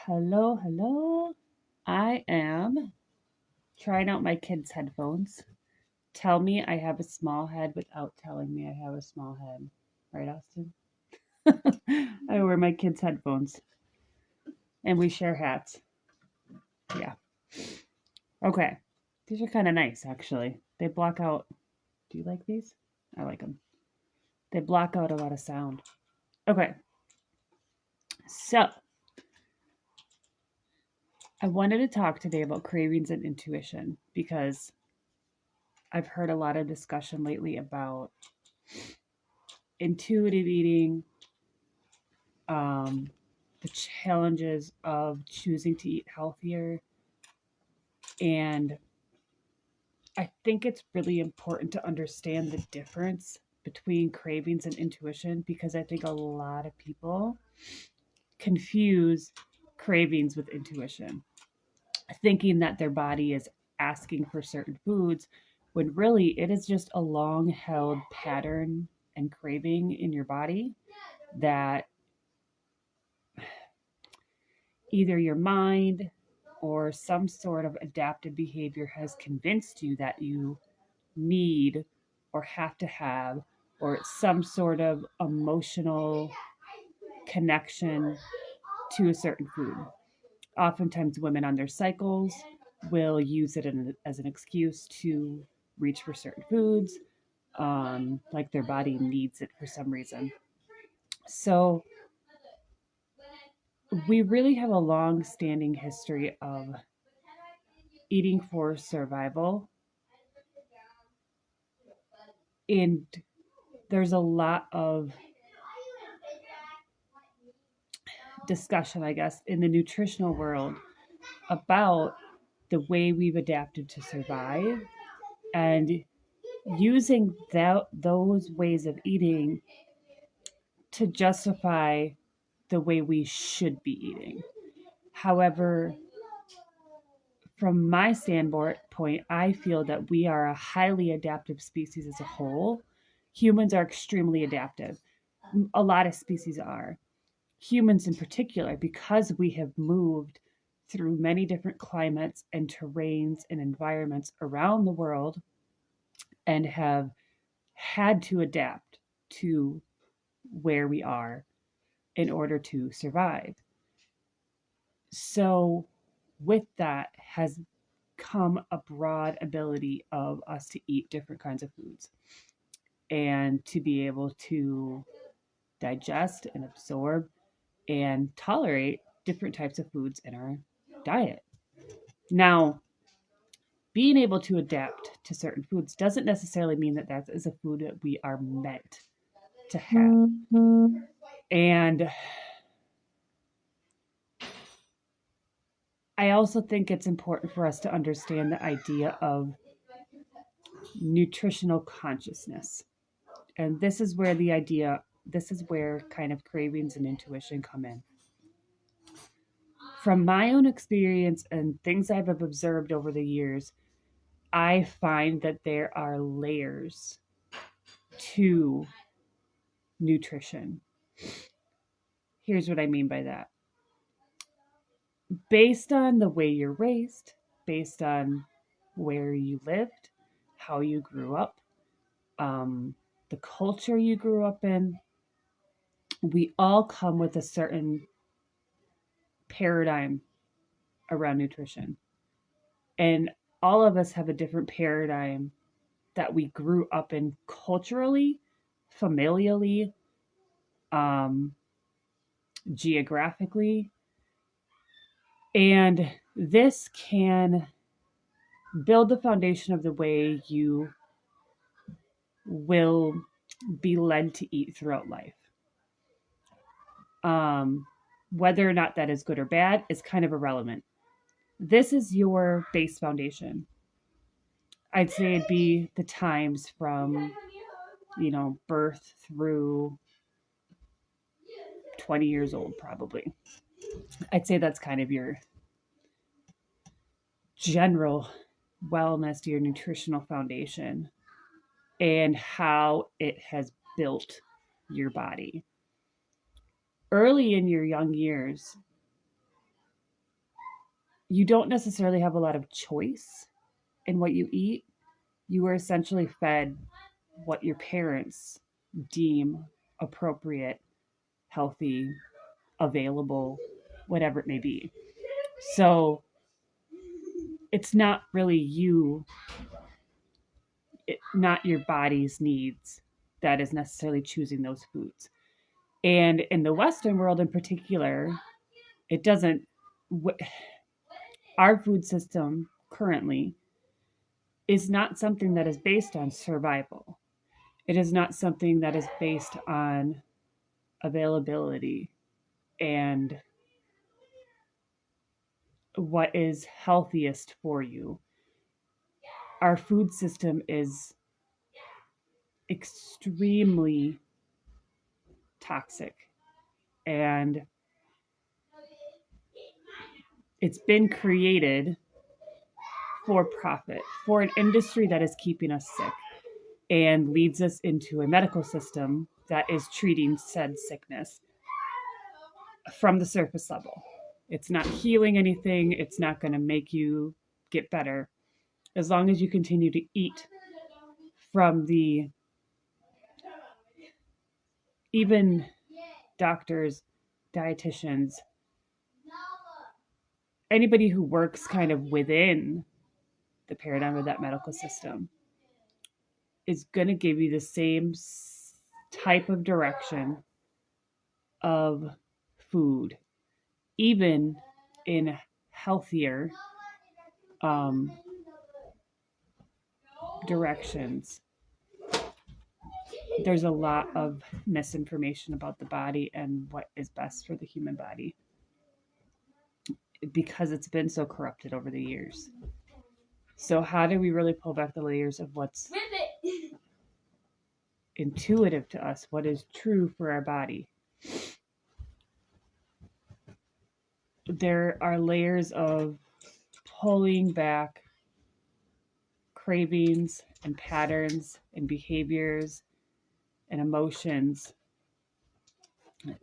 Hello, hello. I am trying out my kids' headphones. Tell me I have a small head without telling me I have a small head. Right, Austin? I wear my kids' headphones and we share hats. Yeah. Okay. These are kind of nice, actually. They block out. Do you like these? I like them. They block out a lot of sound. Okay. So, I wanted to talk today about cravings and intuition because I've heard a lot of discussion lately about intuitive eating, um, the challenges of choosing to eat healthier. And I think it's really important to understand the difference between cravings and intuition because I think a lot of people confuse cravings with intuition, thinking that their body is asking for certain foods when really it is just a long held pattern and craving in your body that either your mind or some sort of adaptive behavior has convinced you that you need or have to have, or it's some sort of emotional connection to a certain food. Oftentimes, women on their cycles will use it as an excuse to reach for certain foods, like their body needs it for some reason. So, we really have a long standing history of eating for survival. And there's a lot of discussion, I guess, in the nutritional world about the way we've adapted to survive and using those ways of eating to justify the way we should be eating. However, from my standpoint, I feel that we are a highly adaptive species as a whole. Humans are extremely adaptive. A lot of species are. Humans in particular, because we have moved through many different climates and terrains and environments around the world and have had to adapt to where we are in order to survive. So, with that has come a broad ability of us to eat different kinds of foods and to be able to digest and absorb and tolerate different types of foods in our diet. Now, being able to adapt to certain foods doesn't necessarily mean that that is a food that we are meant to have. And I also think it's important for us to understand the idea of nutritional consciousness. And this is where kind of cravings and intuition come in. From my own experience and things I've observed over the years, I find that there are layers to nutrition. Here's what I mean by that. Based on the way you're raised, based on where you lived, how you grew up, the culture you grew up in, we all come with a certain paradigm around nutrition. And all of us have a different paradigm that we grew up in culturally, familially, um, geographically. And this can build the foundation of the way you will be led to eat throughout life. Um, Whether or not that is good or bad is kind of irrelevant. This is your base foundation. I'd say it'd be the times from, birth through 20 years old, probably. I'd say that's kind of your general wellness, your nutritional foundation, and how it has built your body. Early in your young years, you don't necessarily have a lot of choice in what you eat. You are essentially fed what your parents deem appropriate, healthy, available, whatever it may be. So it's not really not your body's needs that is necessarily choosing those foods. And in the Western world in particular, it doesn't, our food system currently is not something that is based on survival. It is not something that is based on availability and what is healthiest for you. Our food system is extremely toxic, and it's been created for profit, for an industry that is keeping us sick and leads us into a medical system that is treating said sickness from the surface level. It's not healing anything, it's not going to make you get better. As long as you continue to eat from the, even doctors, dietitians, anybody who works kind of within the paradigm of that medical system is going to give you the same type of direction of food, even in healthier um, directions. There's a lot of misinformation about the body and what is best for the human body because it's been so corrupted over the years. So how do we really pull back the layers of what's intuitive to us, what is true for our body? There are layers of pulling back cravings and patterns and behaviors and emotions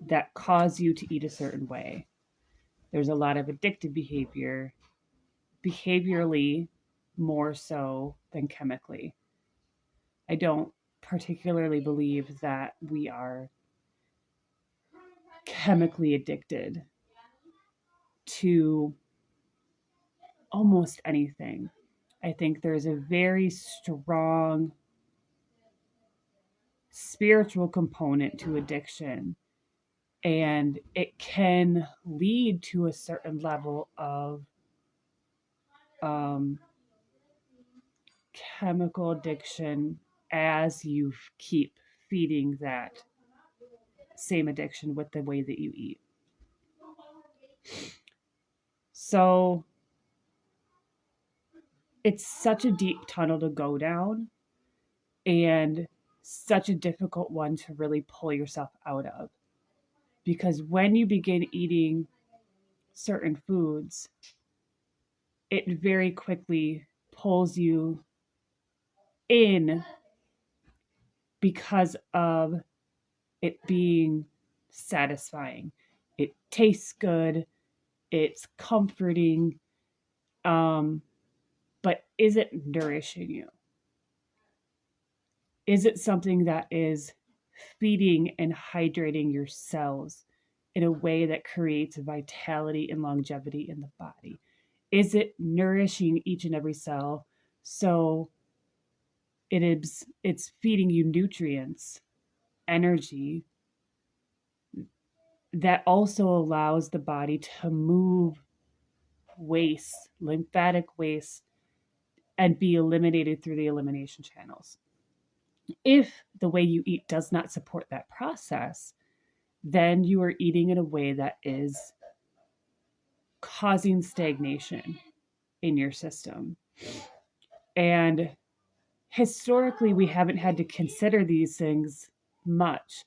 that cause you to eat a certain way. There's a lot of addictive behavior, behaviorally more so than chemically. I don't particularly believe that we are chemically addicted to almost anything. I think there's a very strong spiritual component to addiction, and it can lead to a certain level of um, chemical addiction as you keep feeding that same addiction with the way that you eat. So it's such a deep tunnel to go down and such a difficult one to really pull yourself out of. Because when you begin eating certain foods, it very quickly pulls you in because of it being satisfying. It tastes good, it's comforting, but is it nourishing you? Is it something that is feeding and hydrating your cells in a way that creates vitality and longevity in the body? Is it nourishing each and every cell so it's feeding you nutrients, energy that also allows the body to move waste, lymphatic waste, and be eliminated through the elimination channels? If the way you eat does not support that process, then you are eating in a way that is causing stagnation in your system. And historically, we haven't had to consider these things much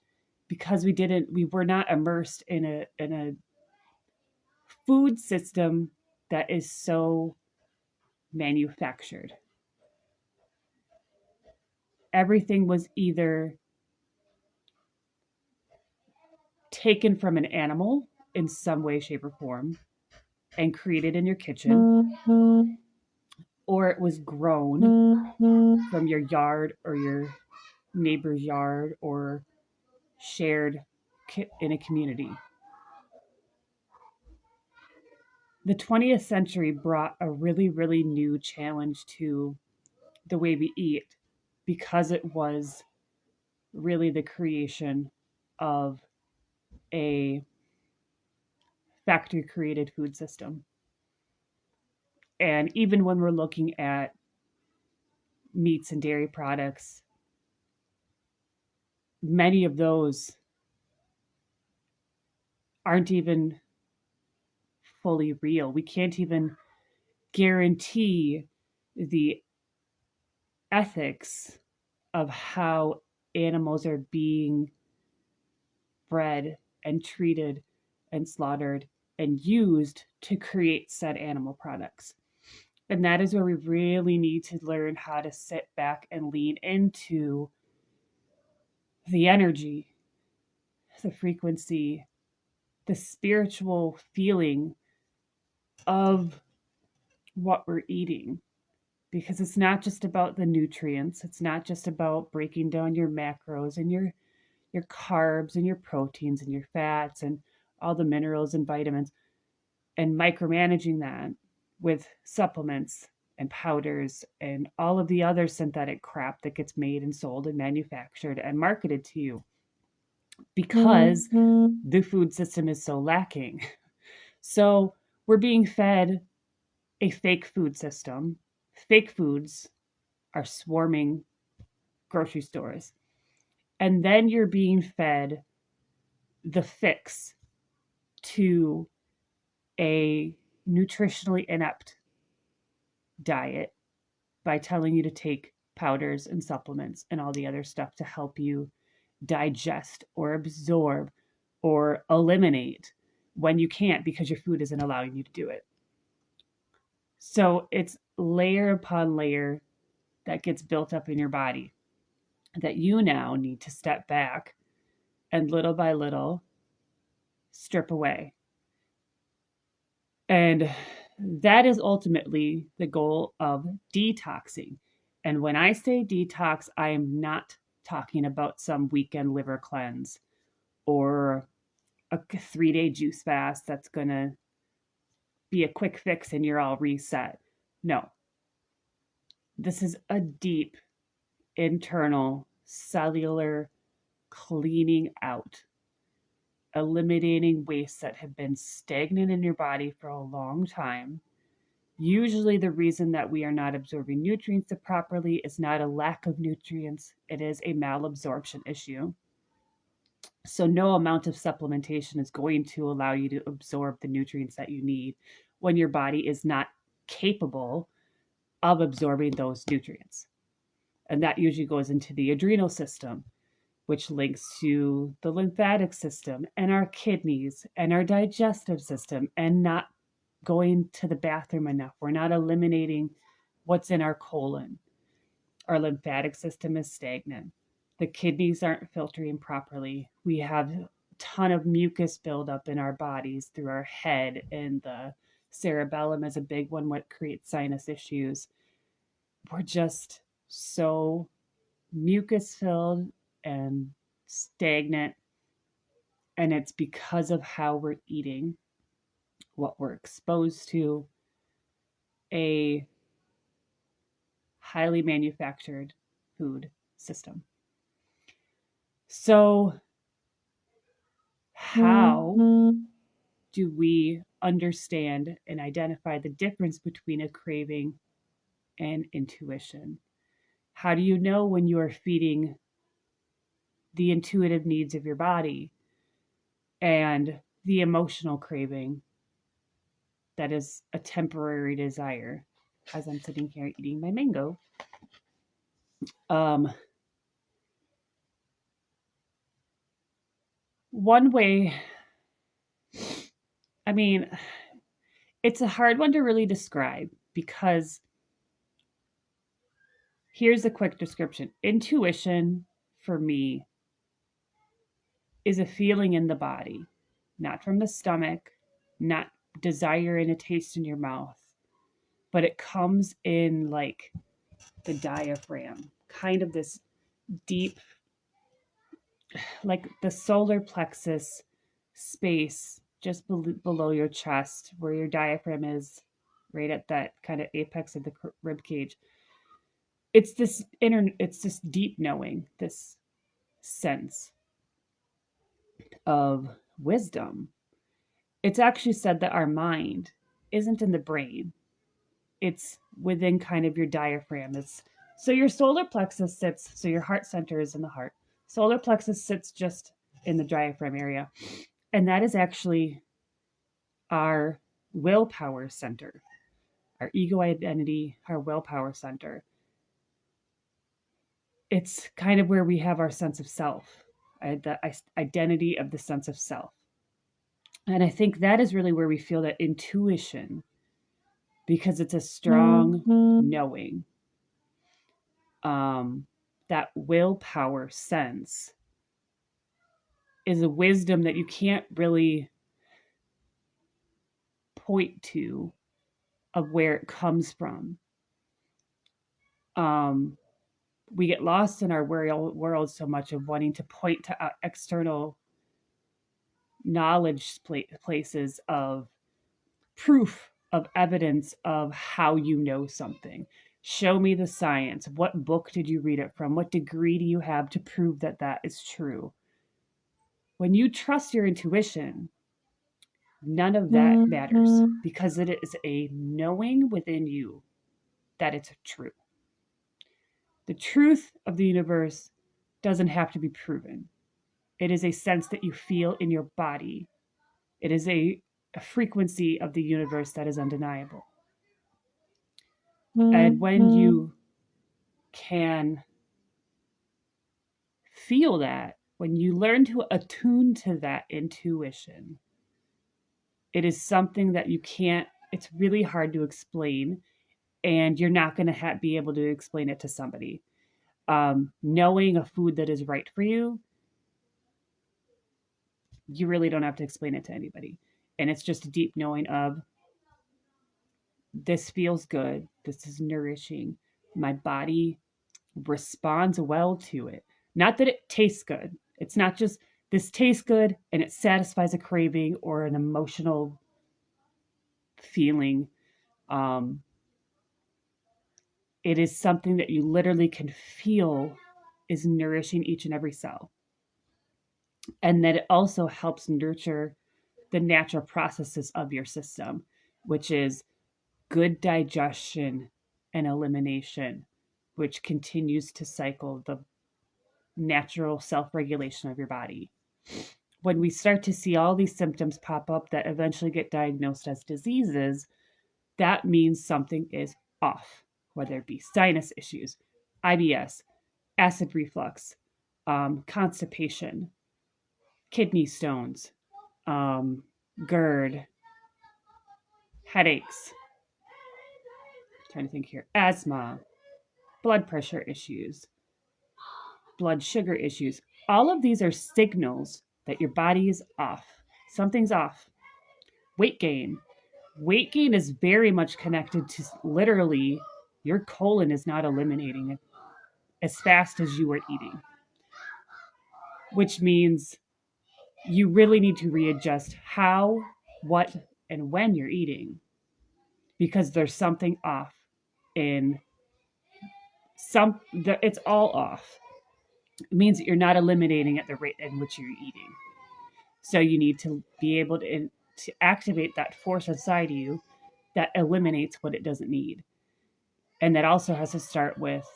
because we were not immersed in a food system that is so manufactured. Everything was either taken from an animal in some way, shape, or form, and created in your kitchen, or it was grown from your yard or your neighbor's yard or shared in a community. The 20th century brought a really, really new challenge to the way we eat because it was really the creation of a factory created food system. And even when we're looking at meats and dairy products, many of those aren't even fully real. We can't even guarantee the ethics of how animals are being bred and treated and slaughtered and used to create said animal products. And that is where we really need to learn how to sit back and lean into the energy, the frequency, the spiritual feeling of what we're eating. Because it's not just about the nutrients, it's not just about breaking down your macros and your carbs and your proteins and your fats and all the minerals and vitamins and micromanaging that with supplements and powders and all of the other synthetic crap that gets made and sold and manufactured and marketed to you because the food system is so lacking. So we're being fed a fake food system. Fake foods are swarming grocery stores. And then you're being fed the fix to a nutritionally inept diet by telling you to take powders and supplements and all the other stuff to help you digest or absorb or eliminate when you can't because your food isn't allowing you to do it. So it's layer upon layer that gets built up in your body that you now need to step back and little by little strip away. And that is ultimately the goal of detoxing. And when I say detox, I am not talking about some weekend liver cleanse or a 3-day juice fast that's going to be a quick fix and you're all reset. No, this is a deep internal cellular cleaning out, eliminating wastes that have been stagnant in your body for a long time. Usually, the reason that we are not absorbing nutrients properly is not a lack of nutrients, it is a malabsorption issue. So, no amount of supplementation is going to allow you to absorb the nutrients that you need when your body is not capable of absorbing those nutrients. And that usually goes into the adrenal system, which links to the lymphatic system and our kidneys and our digestive system, and not going to the bathroom enough. We're not eliminating what's in our colon. Our lymphatic system is stagnant. The kidneys aren't filtering properly. We have a ton of mucus buildup in our bodies through our head, and the cerebellum is a big one, what creates sinus issues. We're just so mucus filled and stagnant, and it's because of how we're eating, what we're exposed to, a highly manufactured food system. So, how do we understand and identify the difference between a craving and intuition? How do you know when you are feeding the intuitive needs of your body and the emotional craving that is a temporary desire? As I'm sitting here eating my mango, one way, I mean, it's a hard one to really describe because here's a quick description. Intuition for me is a feeling in the body, not from the stomach, not desire and a taste in your mouth, but it comes in like the diaphragm, kind of this deep, like the solar plexus space just below your chest, where your diaphragm is, right at that kind of apex of the rib cage. It's this deep knowing, this sense of wisdom. It's actually said that our mind isn't in the brain. It's within kind of your diaphragm. It's so your solar plexus sits, so your heart center is in the heart. Solar plexus sits just in the diaphragm area. And that is actually our willpower center, our ego identity, our willpower center. It's kind of where we have our sense of self, the identity of the sense of self. And I think that is really where we feel that intuition, because it's a strong knowing. That willpower sense is a wisdom that you can't really point to of where it comes from. We get lost in our world so much of wanting to point to external knowledge places of proof, of evidence of how you know something. Show me the science. What book did you read it from? What degree do you have to prove that that is true? When you trust your intuition, none of that matters, because it is a knowing within you that it's true. The truth of the universe doesn't have to be proven. It is a sense that you feel in your body. It is a frequency of the universe that is undeniable. And when you can feel that, when you learn to attune to that intuition, it is something that you can't, it's really hard to explain, and you're not going to be able to explain it to somebody. Knowing a food that is right for you, you really don't have to explain it to anybody. And it's just a deep knowing of, this feels good, this is nourishing, my body responds well to it. Not that it tastes good. It's not just this tastes good and it satisfies a craving or an emotional feeling. It is something that you literally can feel is nourishing each and every cell. And that it also helps nurture the natural processes of your system, which is good digestion and elimination, which continues to cycle the natural self-regulation of your body. When we start to see all these symptoms pop up that eventually get diagnosed as diseases, that means something is off, whether it be sinus issues, IBS, acid reflux, constipation, kidney stones, GERD, headaches, I'm trying to think here, asthma, blood pressure issues, blood sugar issues. All of these are signals that your body is off. Something's off. Weight gain. Weight gain is very much connected to literally your colon is not eliminating it as fast as you are eating, which means you really need to readjust how, what, and when you're eating, because there's something off in it's all off. It means that you're not eliminating at the rate in which you're eating. So you need to be able to activate that force inside you that eliminates what it doesn't need. And that also has to start with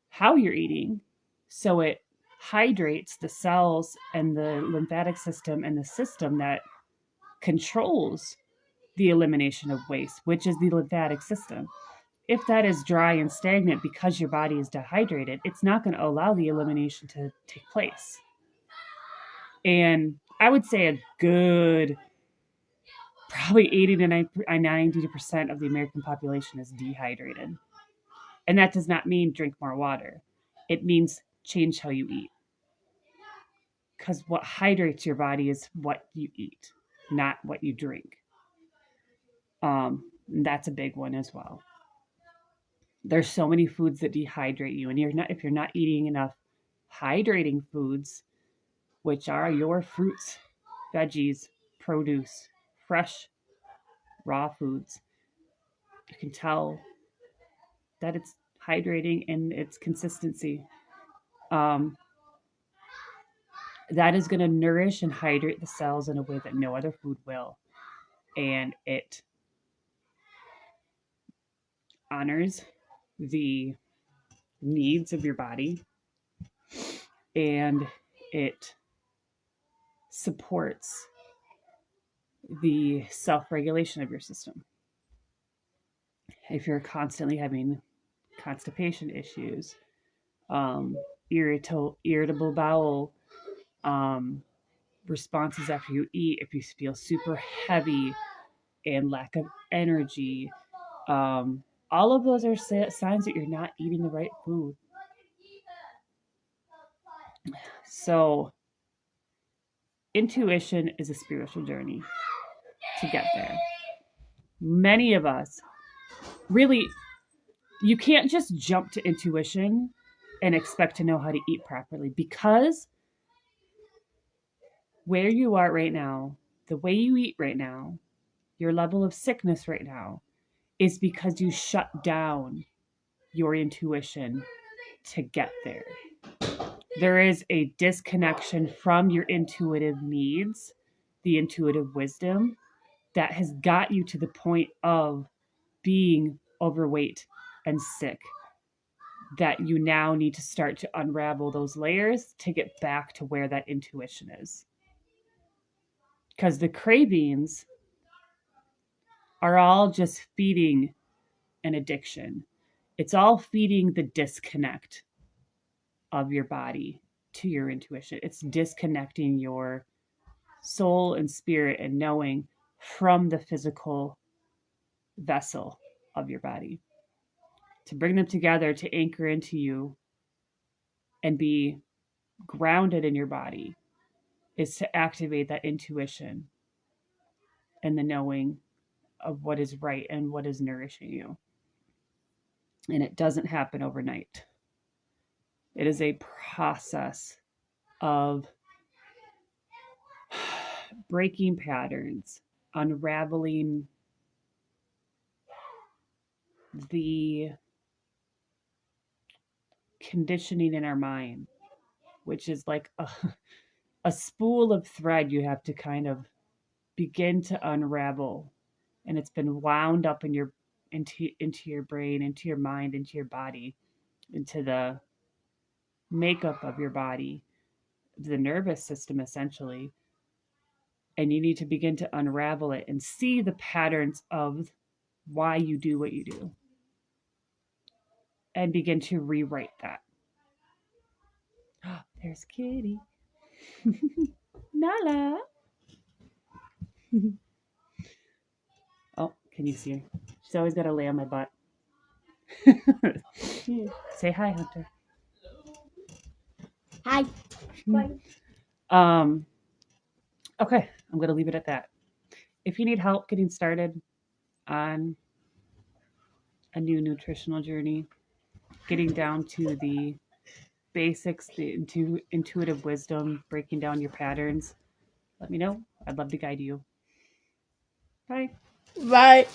how you're eating, so it hydrates the cells and the lymphatic system and the system that controls the elimination of waste, which is the lymphatic system. If that is dry and stagnant because your body is dehydrated, it's not going to allow the elimination to take place. And I would say a good, probably 80 to 90% of the American population is dehydrated. And that does not mean drink more water. It means change how you eat. Because what hydrates your body is what you eat, not what you drink. That's a big one as well. There's so many foods that dehydrate you, and if you're not eating enough hydrating foods, which are your fruits, veggies, produce, fresh, raw foods, you can tell that it's hydrating in its consistency. Um, that is going to nourish and hydrate the cells in a way that no other food will. And it honors the needs of your body, and it supports the self-regulation of your system. If you're constantly having constipation issues, irritable bowel responses after you eat, if you feel super heavy and lack of energy, all of those are signs that you're not eating the right food. So intuition is a spiritual journey to get there. Many of us really, you can't just jump to intuition and expect to know how to eat properly, because where you are right now, the way you eat right now, your level of sickness right now, is because you shut down your intuition to get there. There is a disconnection from your intuitive needs, the intuitive wisdom that has got you to the point of being overweight and sick, that you now need to start to unravel those layers to get back to where that intuition is. Because the cravings are all just feeding an addiction. It's all feeding the disconnect of your body to your intuition. It's disconnecting your soul and spirit and knowing from the physical vessel of your body. To bring them together, to anchor into you and be grounded in your body, is to activate that intuition and the knowing of what is right and what is nourishing you. And it doesn't happen overnight. It is a process of breaking patterns, unraveling the conditioning in our mind, which is like a spool of thread you have to kind of begin to unravel. And it's been wound up in into your brain, into your mind, into your body, into the makeup of your body, the nervous system essentially. And you need to begin to unravel it and see the patterns of why you do what you do, and begin to rewrite that. There's Kitty. Nala. Oh, can you see her? She's always got to lay on my butt. Say hi, Hunter. Hi. Okay, I'm going to leave it at that. If you need help getting started on a new nutritional journey, getting down to the basics, the intuitive wisdom, breaking down your patterns, let me know. I'd love to guide you. Bye. Bye.